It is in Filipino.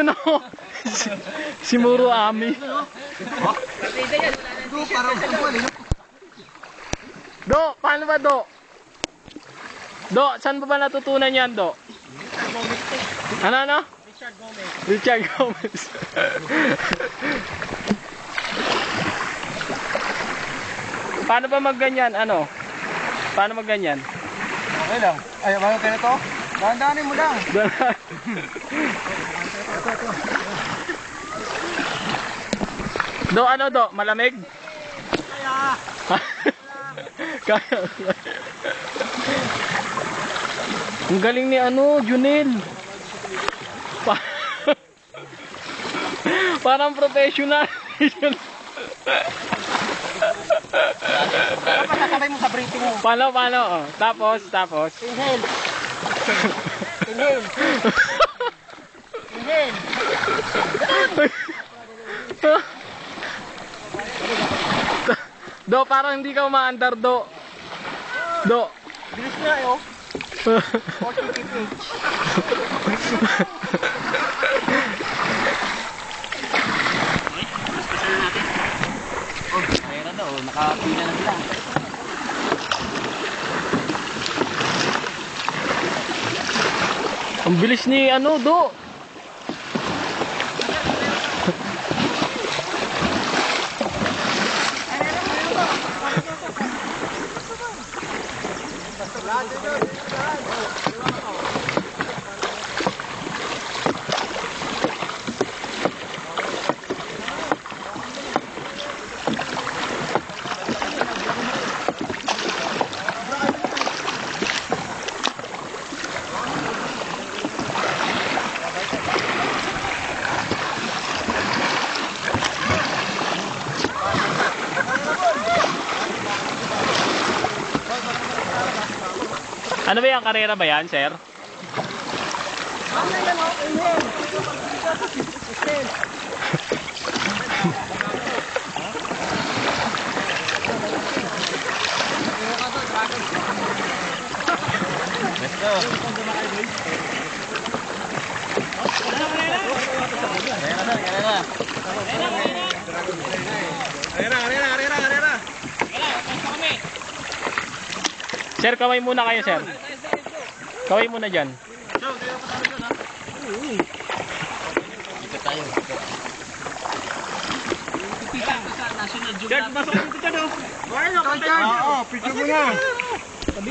Ano? Si Muro Ami. Do, paano ba Do? Do, saan ba natutunan yan Do? Ano? Richard Gomez. Richard Gomez. Paano ba magganyan? Ano? Paano magganyan? Okay lang. Ay, bago kayo na to? Dahan-dahanin mo lang. Do, ano Do? Malamig? Kaya. Kaya. Ang galing ni ano, Junel. Parang professional. Dapat nasabay mo sa briefing mo. Paano? Oh. Tapos. Inhale. Inhale. Inhale. Do, parang hindi ka umaandar, Do. Do. Bilis nga eh, oh. 40 kph. Mayroon na daw, nakapila na sila. Ang bilis ni ano, Do. Ano ba yan? Karera ba yan, sir? Let's go. Arena. Sir, kaway muna kayo, sir. Kaway muna dyan. George, masok dito ka daw. Oo, picture mo na.